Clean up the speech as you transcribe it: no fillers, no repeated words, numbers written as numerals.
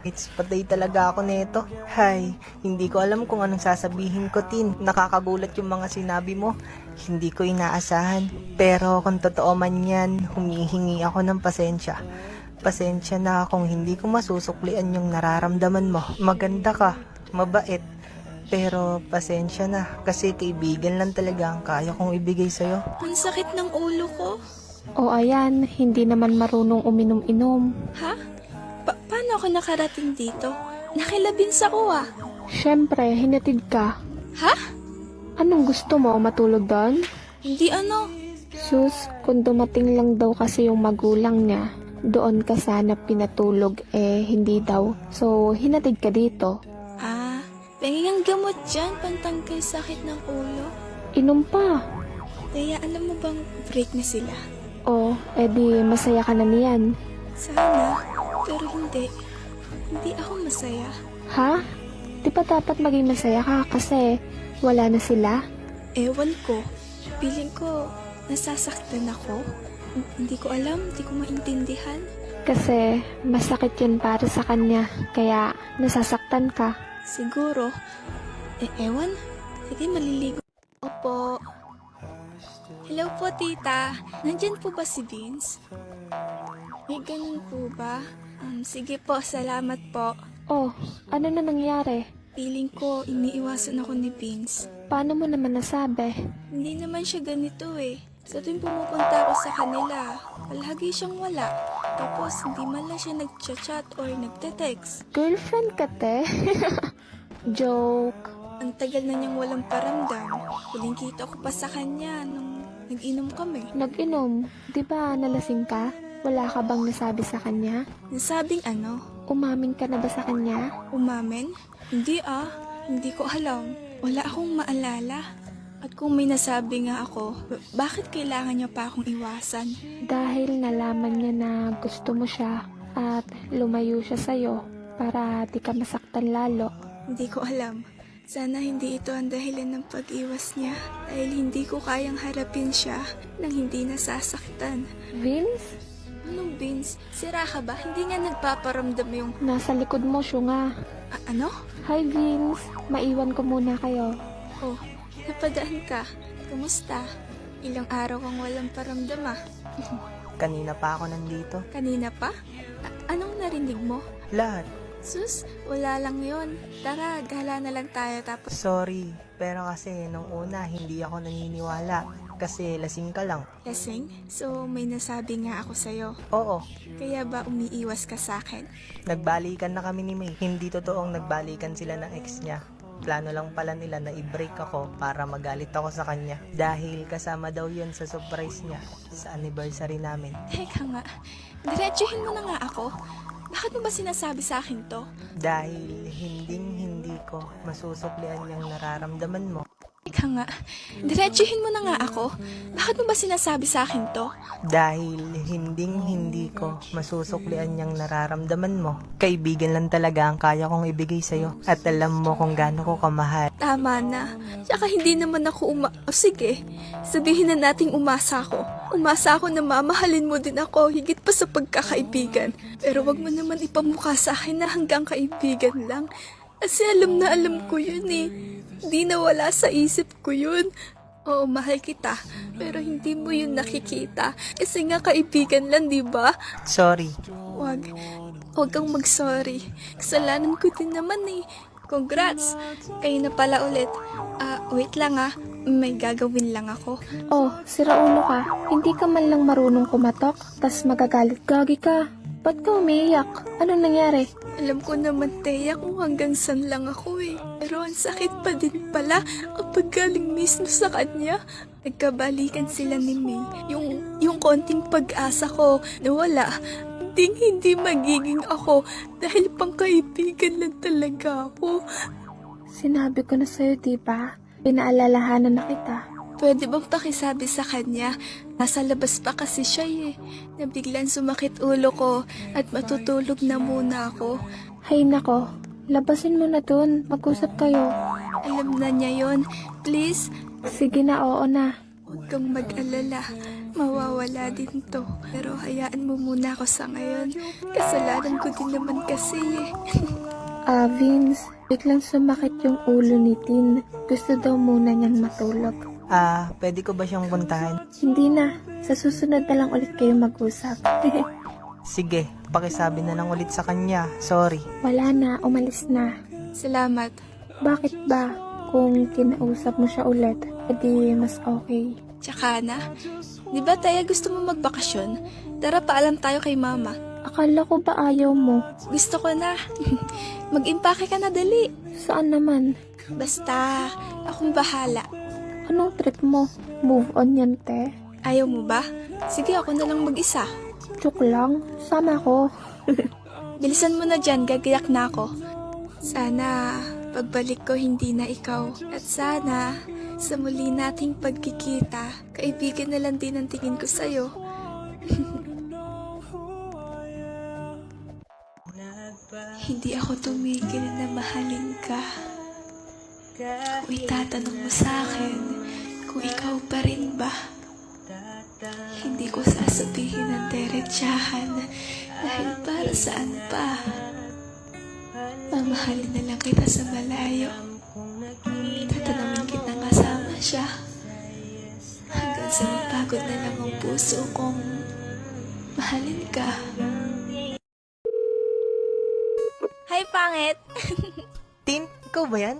It's patay talaga ako nito. Hay, hindi ko alam kung anong sasabihin ko, Tin. Nakakagulat yung mga sinabi mo. Hindi ko inaasahan. Pero kung totoo man yan, humihingi ako ng pasensya. Pasensya na kung hindi ko masusuklian yung nararamdaman mo. Maganda ka, mabait. Pero pasensya na kasi kaibigan lang talaga ang kaya kong ibigay sa'yo. Ang sakit ng ulo ko. O ayan, hindi naman marunong uminom-inom. Ha? Paano ako nakarating dito? Nakilabins ako ah. Siyempre, hinatid ka. Ha? Anong gusto mo? Matulog doon? Hindi ano. Sus, kung dumating lang daw kasi yung magulang niya, doon ka sana pinatulog hindi daw. So, hinatid ka dito. Ah, pengen gamot dyan, pantanggal sakit ng ulo. Inom pa. Kaya alam mo bang break na sila? O, edi masaya ka na niyan. Sana, pero hindi. Hindi ako masaya. Ha? Di ba dapat maging masaya ka kasi wala na sila? Ewan ko. Feeling ko, nasasaktan ako. Hindi ko alam, hindi ko maintindihan. Kasi masakit yun para sa kanya, kaya nasasaktan ka. Siguro. Ewan? Sige, maliligo. Opo. Hello po, tita. Nandyan po ba si Vince? May ganun po ba? Sige po, salamat po. Oh, ano na nangyari? Feeling ko, iniiwasan ako ni Vince. Paano mo naman nasabi? Hindi naman siya ganito eh. Sa tuwing pumupunta ako sa kanila, palagi siyang wala. Tapos, hindi man lang siya nag-chat or nagte-text. Girlfriend ka, te? Joke. Ang tagal na niyang walang paramdam. Huling kita ko pa sa kanya nung nag-inom kami. Nag-inom? Di ba nalasing ka? Wala ka bang nasabi sa kanya? Nasabing ano? Umamin ka na ba sa kanya? Umamin? Hindi ah. Hindi ko alam. Wala akong maalala. At kung may nasabi nga ako, bakit kailangan niya pa akong iwasan? Dahil nalaman niya na gusto mo siya at lumayo siya sa'yo para di ka masaktan lalo. Hindi ko alam. Sana hindi ito ang dahilan ng pag-iwas niya dahil hindi ko kayang harapin siya nang hindi nasasaktan. Vince? Anong Vince? Sira ka ba? Hindi nga nagpaparamdam yung... Nasa likod mo siya nga. Ano? Hi Vince, maiwan ko muna kayo. Oh, napadaan ka. Kumusta? Ilang araw kang walang paramdam ah. Kanina pa ako nandito. Kanina pa? Anong narinig mo? Lahat. Sus, wala lang yon. Tara, gala na lang tayo tapos... Sorry, pero kasi nung una hindi ako naniniwala. Kasi lasing ka lang. Lasing? So, may nasabi nga ako sa'yo. Oo, Kaya ba umiiwas ka sa'kin? nagbalikan na kami ni May. Hindi totoong nagbalikan sila ng ex niya. Plano lang pala nila na i-break ako para magalit ako sa kanya. Dahil kasama daw yun sa surprise niya sa anniversary namin. Teka nga, diretsuhin mo na nga ako. Bakit mo ba sinasabi sa akin to? Dahil hindi ko masusuklian yung nararamdaman mo. Teka nga, diretsuhin mo na nga ako. Bakit mo ba sinasabi sa akin to? Dahil hindi ko masusuklian yung nararamdaman mo. Kaibigan lang talaga ang kaya kong ibigay sa'yo. At alam mo kung gaano ko kamahal. Tama na. Tsaka hindi naman ako sige, sabihin na nating umasa ako. Umasa ako na mamahalin mo din ako higit pa sa pagkakaibigan. Pero wag mo naman ipamukha sa akin na hanggang kaibigan lang. Kasi alam na alam ko yun eh. Hindi na wala sa isip ko yun. Oo, mahal kita. Pero hindi mo yun nakikita. Kasi nga kaibigan lang, di ba? Sorry. Wag kang mag-sorry. Kasalanan ko din naman eh. Congrats! Kayo na pala ulit. Wait lang ah. May gagawin lang ako. Oh, sira ulo ka. Hindi ka man lang marunong kumatok, tas magagalit. Gagi ka. Ba't ka umiiyak? Anong nangyari? Alam ko naman, Teya, kung hanggang san lang ako eh. Pero ang sakit pa din pala kapag galing mismo sa kanya. Nagkabalikan sila ni May. Yung konting pag-asa ko nawala. Hindi magiging ako dahil pangkaibigan lang talaga ako. Sinabi ko na sa'yo, diba? Pinaalalahanan na kita. Pwede bang pakisabi sa kanya? Nasa labas pa kasi siya eh. Nabiglan sumakit ulo ko at matutulog na muna ako. Hay nako, labasin mo na dun. Mag-usap kayo. Alam na niya yon. Please, Sige na, oo na. huwag kang mag-alala. mawawala din to. Pero hayaan mo muna ako sa ngayon. Kasalanan ko din naman kasi eh. Vince, biglang sumakit yung ulo ni Tin. Gusto daw muna niyang matulog. Pwede ko ba siyang puntahan? Hindi na. Sa susunod na lang ulit kayo mag-usap. Sige, pakisabi na lang ulit sa kanya. Sorry. Wala na, umalis na. Salamat. Bakit ba? Kung kinausap mo siya ulit, edi mas okay. Tsaka na, di ba Taya gusto mo magbakasyon? Tara paalam tayo kay mama. Akala ko ba ayaw mo? Gusto ko na. Mag-impake ka na dali. Saan naman? Basta, akong bahala. Anong trip mo? Move on yan, te. Ayaw mo ba? Sige, ako na lang mag-isa. Joke lang. Sama ko. Bilisan mo na dyan, gagayak na ako. Sana, pagbalik ko hindi na ikaw. At sana, sa muli nating pagkikita, kaibigan na lang din ang tingin ko sa'yo. Hindi ako tumigil na mahalin ka. Kung itatanong mo sa akin, kung ikaw pa rin ba, hindi ko sasabihin ng diretsahan dahil para saan pa. Mamahalin na lang kita sa malayo. Tatanungin kitang kasama siya. Hanggang sa mapagod na lang ang puso kong mahalin ka. Hi, pangit! Tin, ikaw ba yan?